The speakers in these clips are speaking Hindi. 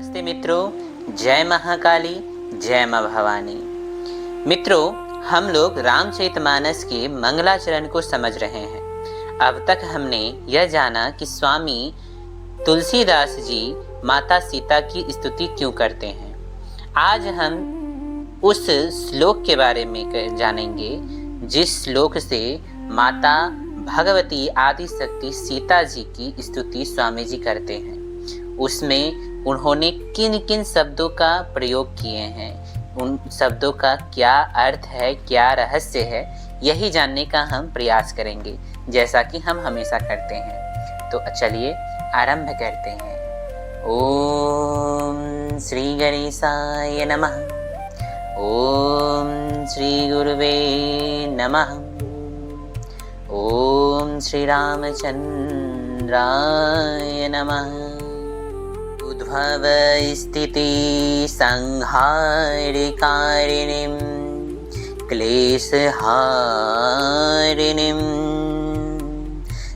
नमस्ते मित्रों, जय महाकाली, जय माँ भवानी। मित्रों, हम लोग रामचरितमानस के मंगलाचरण को समझ रहे हैं। अब तक हमने यह जाना कि स्वामी तुलसीदास जी माता सीता की स्तुति क्यों करते हैं। आज हम उस श्लोक के बारे में जानेंगे जिस श्लोक से माता भगवती आदि शक्ति सीता जी की स्तुति स्वामी जी करते हैं। उसमें उन्होंने किन किन शब्दों का प्रयोग किए हैं, उन शब्दों का क्या अर्थ है, क्या रहस्य है, यही जानने का हम प्रयास करेंगे, जैसा कि हम हमेशा करते हैं। तो चलिए आरंभ करते हैं। ओम श्री गणेशाय नमः। ओम श्री गुरुवे नमः। ओम श्री रामचंद्राय नमः। उद्भव स्थिति संहारकारिणीं क्लेशहारिणीं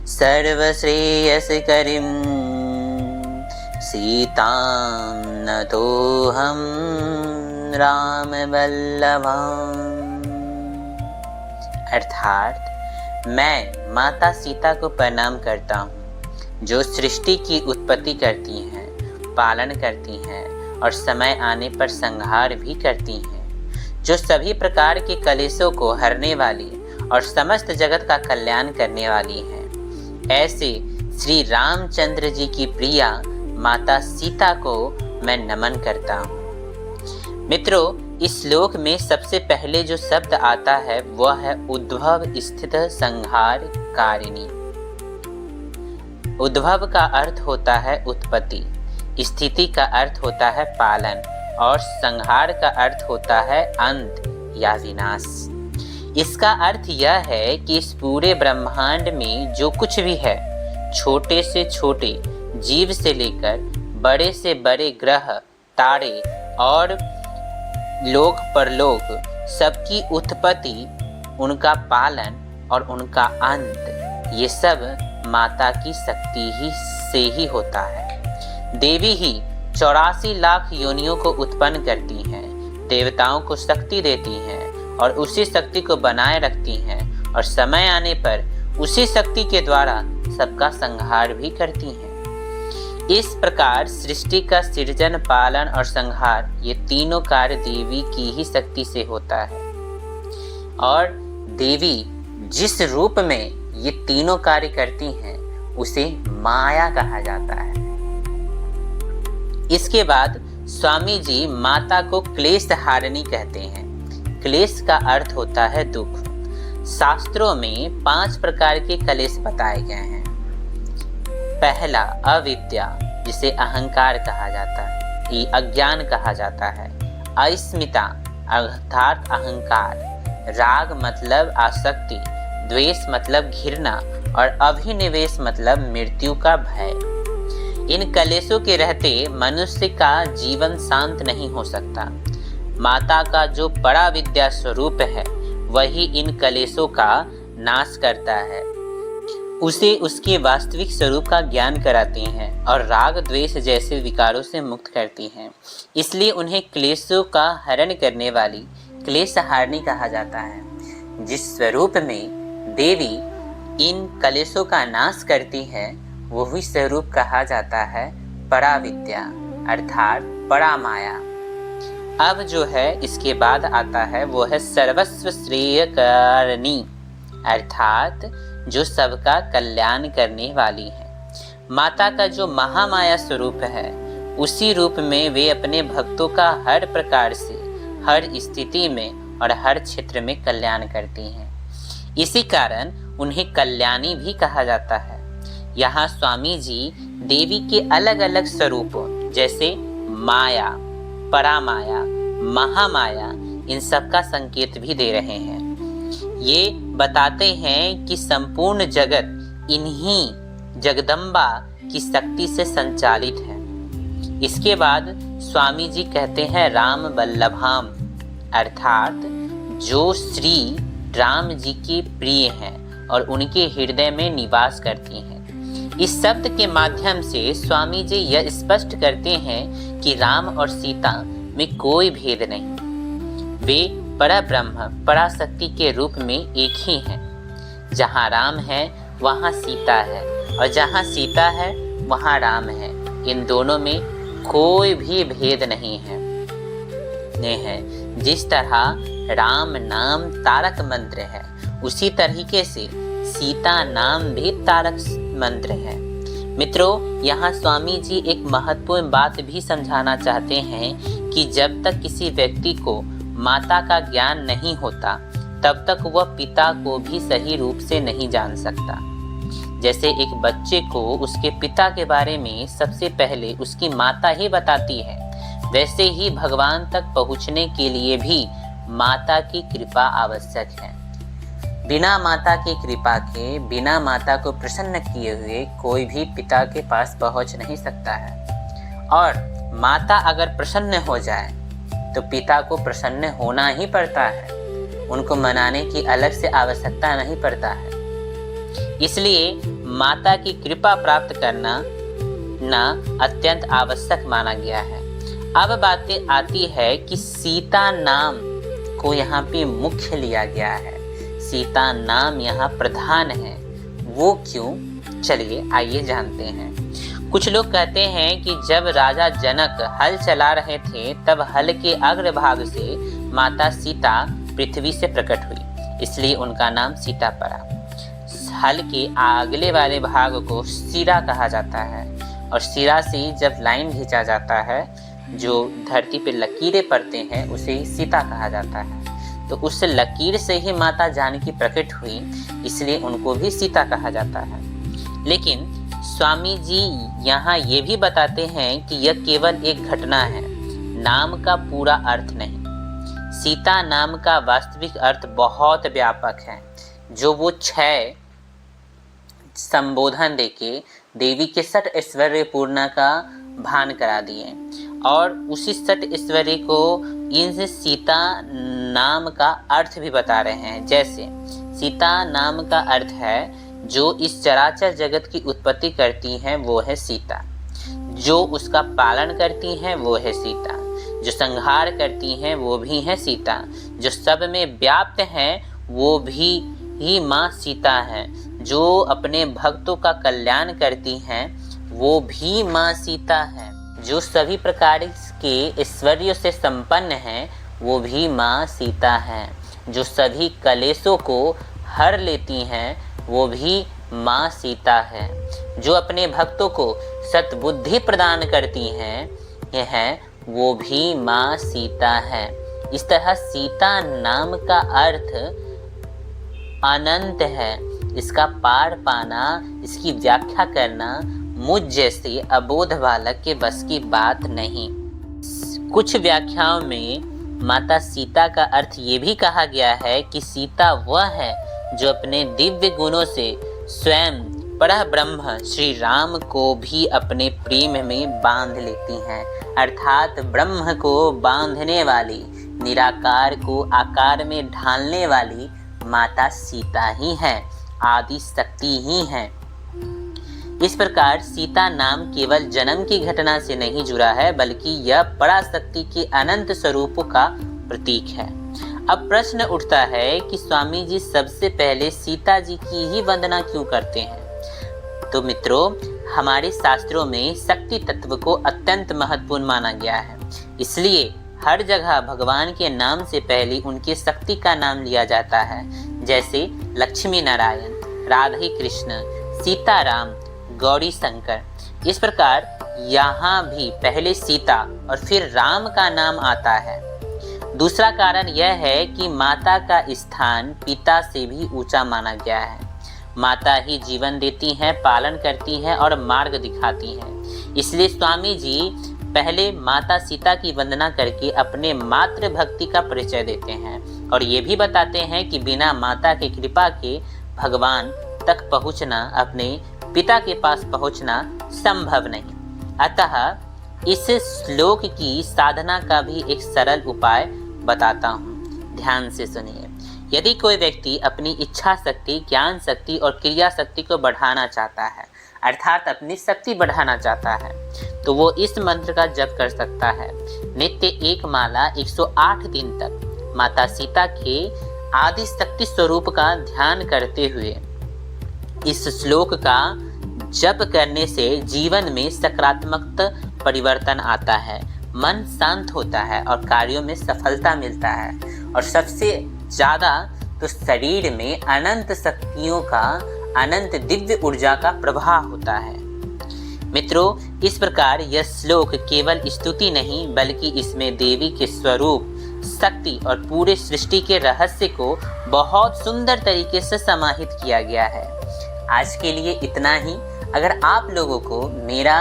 सर्वश्रेयस्करीं सीतां नतोऽहं रामवल्लभाम्। अर्थात मैं माता सीता को प्रणाम करता हूँ, जो सृष्टि की उत्पत्ति करती हैं, पालन करती हैं और समय आने पर संहार भी करती हैं, जो सभी प्रकार के कलेशों को हरने वाली और समस्त जगत का कल्याण करने वाली हैं। ऐसे श्री रामचंद्र जी की प्रिया माता सीता को मैं नमन करता हूँ। मित्रों, इस श्लोक में सबसे पहले जो शब्द आता है वह है उद्भव स्थित संहार कारिणी। उद्भव का अर्थ होता है उत्पत्ति, स्थिति का अर्थ होता है पालन और संहार का अर्थ होता है अंत या विनाश। इसका अर्थ यह है कि इस पूरे ब्रह्मांड में जो कुछ भी है, छोटे से छोटे जीव से लेकर बड़े से बड़े ग्रह, तारे और लोक परलोक, सबकी उत्पत्ति, उनका पालन और उनका अंत, ये सब माता की शक्ति ही से ही होता है। देवी ही 84 लाख योनियों को उत्पन्न करती हैं, देवताओं को शक्ति देती हैं और उसी शक्ति को बनाए रखती हैं और समय आने पर उसी शक्ति के द्वारा सबका संहार भी करती हैं। इस प्रकार सृष्टि का सृजन, पालन और संहार, ये तीनों कार्य देवी की ही शक्ति से होता है। और देवी जिस रूप में ये तीनों कार्य करती हैं उसे माया कहा जाता है। इसके बाद स्वामी जी माता को क्लेश हारिणी कहते हैं। क्लेश का अर्थ होता है दुख। शास्त्रों में 5 प्रकार के क्लेश बताए गए हैं। पहला अविद्या, जिसे अहंकार कहा जाता है, अज्ञान कहा जाता है। अस्मिता अर्थात अहंकार, राग मतलब आसक्ति, द्वेष मतलब घृणा और अभिनिवेश मतलब मृत्यु का भय। इन कलेशों के रहते मनुष्य का जीवन शांत नहीं हो सकता। माता का जो बड़ा विद्या स्वरूप है वही इन कलेशों का नाश करता है, उसे उसके वास्तविक स्वरूप का ज्ञान कराती हैं और राग द्वेष जैसे विकारों से मुक्त करती हैं। इसलिए उन्हें क्लेशों का हरण करने वाली क्लेशहारिणी कहा जाता है। जिस स्वरूप में देवी इन कलेशों का नाश करती है वही स्वरूप कहा जाता है पराविद्या अर्थात परा माया। अब जो है इसके बाद आता है वो है सर्वस्व श्रेयकारिणी अर्थात जो सबका कल्याण करने वाली है। माता का जो महामाया स्वरूप है उसी रूप में वे अपने भक्तों का हर प्रकार से, हर स्थिति में और हर क्षेत्र में कल्याण करती हैं। इसी कारण उन्हें कल्याणी भी कहा जाता है। यहाँ स्वामी जी देवी के अलग अलग स्वरूपों जैसे माया, परामाया, महामाया, इन सब का संकेत भी दे रहे हैं। ये बताते हैं कि संपूर्ण जगत इन्हीं जगदम्बा की शक्ति से संचालित है। इसके बाद स्वामी जी कहते हैं राम वल्लभाम अर्थात जो श्री राम जी के प्रिय हैं और उनके हृदय में निवास करती हैं। इस शब्द के माध्यम से स्वामी जी यह स्पष्ट करते हैं कि राम और सीता में कोई भेद नहीं, वे परब्रह्म पराशक्ति के रूप में एक ही हैं। जहाँ राम है वहाँ सीता है, और जहाँ सीता है वहाँ राम है। इन दोनों में कोई भी भेद नहीं है। जिस तरह राम नाम तारक मंत्र है, उसी तरीके से सीता नाम भी तारक मंत्र है। मित्रों, यहाँ स्वामी जी एक महत्वपूर्ण बात भी समझाना चाहते हैं कि जब तक किसी व्यक्ति को माता का ज्ञान नहीं होता, तब तक वह पिता को भी सही रूप से नहीं जान सकता। जैसे एक बच्चे को उसके पिता के बारे में सबसे पहले उसकी माता ही बताती है, वैसे ही भगवान तक पहुँचने के लिए भी माता की कृपा आवश्यक है। बिना माता की कृपा के, बिना माता को प्रसन्न किए हुए कोई भी पिता के पास पहुँच नहीं सकता है। और माता अगर प्रसन्न हो जाए तो पिता को प्रसन्न होना ही पड़ता है, उनको मनाने की अलग से आवश्यकता नहीं पड़ता है। इसलिए माता की कृपा प्राप्त करना अत्यंत आवश्यक माना गया है। अब बातें आती है कि सीता नाम को यहाँ पे मुख्य लिया गया है, सीता नाम यहाँ प्रधान है। वो क्यों? चलिए आइए जानते हैं। कुछ लोग कहते हैं कि जब राजा जनक हल चला रहे थे, तब हल के अग्रभाग से माता सीता पृथ्वी से प्रकट हुई, इसलिए उनका नाम सीता पड़ा। हल के अगले वाले भाग को सिरा कहा जाता है, और सिरा से जब लाइन खींचा जाता है, जो धरती पे लकीरें पड़ते हैं, उसे ही सीता कहा जाता है। तो उस लकीर से ही माता जानकी प्रकट हुई, इसलिए उनको भी सीता कहा जाता है। लेकिन स्वामी जी यहाँ ये भी बताते हैं कि यह केवल एक घटना है, नाम का पूरा अर्थ नहीं। सीता नाम का वास्तविक अर्थ बहुत व्यापक है, जो वो 6 संबोधन देके देवी के षट ऐश्वर्य पूर्णा का भान करा दिए, और उसी षट ऐश्वर्य को इन सीता नाम का अर्थ भी बता रहे हैं। जैसे सीता नाम का अर्थ है, जो इस चराचर जगत की उत्पत्ति करती हैं वो है सीता, जो उसका पालन करती हैं वो है सीता, जो संहार करती हैं वो भी है सीता, जो सब में व्याप्त हैं वो भी ही माँ सीता है, जो अपने भक्तों का कल्याण करती हैं वो भी माँ सीता है, जो सभी प्रकार के ऐश्वर्यों से संपन्न है वो भी माँ सीता है, जो सभी कलेशों को हर लेती हैं वो भी माँ सीता है, जो अपने भक्तों को सद्बुद्धि प्रदान करती हैं वो भी माँ सीता है। इस तरह सीता नाम का अर्थ अनंत है। इसका पार पाना, इसकी व्याख्या करना मुझ जैसे अबोध बालक के बस की बात नहीं। कुछ व्याख्याओं में माता सीता का अर्थ ये भी कहा गया है कि सीता वह है जो अपने दिव्य गुणों से स्वयं परह ब्रह्म श्री राम को भी अपने प्रेम में बांध लेती हैं, अर्थात ब्रह्म को बांधने वाली, निराकार को आकार में ढालने वाली माता सीता ही है, आदि शक्ति ही है। इस प्रकार सीता नाम केवल जन्म की घटना से नहीं जुड़ा है, बल्कि यह पराशक्ति के अनंत स्वरूपों का प्रतीक है। अब प्रश्न उठता है कि स्वामी जी सबसे पहले सीता जी की ही वंदना क्यों करते हैं? तो मित्रों, हमारे शास्त्रों में शक्ति तत्व को अत्यंत महत्वपूर्ण माना गया है, इसलिए हर जगह भगवान के नाम से पहले उनकी शक्ति का नाम लिया जाता है। जैसे लक्ष्मी नारायण, राधे कृष्ण, सीताराम, गौरी शंकर। इस प्रकार यहाँ भी पहले सीता और फिर राम का नाम आता है। दूसरा कारण यह है कि माता का स्थान पिता से भी ऊंचा माना गया है। माता ही जीवन देती हैं, पालन करती हैं और मार्ग दिखाती हैं। इसलिए स्वामी जी पहले माता सीता की वंदना करके अपने मातृ भक्ति का परिचय देते हैं, और ये भी बताते हैं कि बिना माता की कृपा के भगवान तक पहुँचना, अपने पिता के पास पहुँचना संभव नहीं। अतः इस श्लोक की साधना का भी एक सरल उपाय बताता हूँ, ध्यान से सुनिए। यदि कोई व्यक्ति अपनी इच्छा शक्ति, ज्ञान शक्ति और क्रिया शक्ति को बढ़ाना चाहता है, अर्थात अपनी शक्ति बढ़ाना चाहता है तो वो इस मंत्र का जप कर सकता है। नित्य एक माला 108 दिन तक माता सीता के आदि शक्ति स्वरूप का ध्यान करते हुए इस श्लोक का जप करने से जीवन में सकारात्मक परिवर्तन आता है, मन शांत होता है और कार्यों में सफलता मिलता है और सबसे ज़्यादा तो शरीर में अनंत शक्तियों का, अनंत दिव्य ऊर्जा का प्रवाह होता है। मित्रों, इस प्रकार यह श्लोक केवल स्तुति नहीं बल्कि इसमें देवी के स्वरूप, शक्ति और पूरे सृष्टि के रहस्य को बहुत सुंदर तरीके से समाहित किया गया है। आज के लिए इतना ही। अगर आप लोगों को मेरा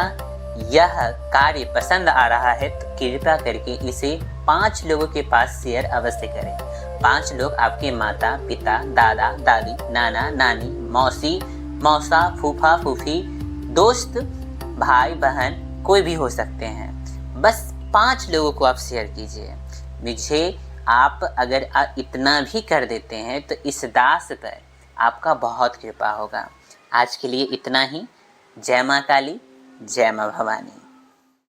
यह कार्य पसंद आ रहा है तो कृपया करके इसे 5 लोगों के पास शेयर अवश्य करें। 5 लोग आपके माता पिता, दादा दादी, नाना नानी, मौसी मौसा, फूफा फूफी, दोस्त, भाई बहन, कोई भी हो सकते हैं। बस 5 लोगों को आप शेयर कीजिए। मुझे आप अगर इतना भी कर देते हैं तो इस दास पर आपका बहुत कृपा होगा। आज के लिए इतना ही। जय माँ काली, जय माँ भवानी।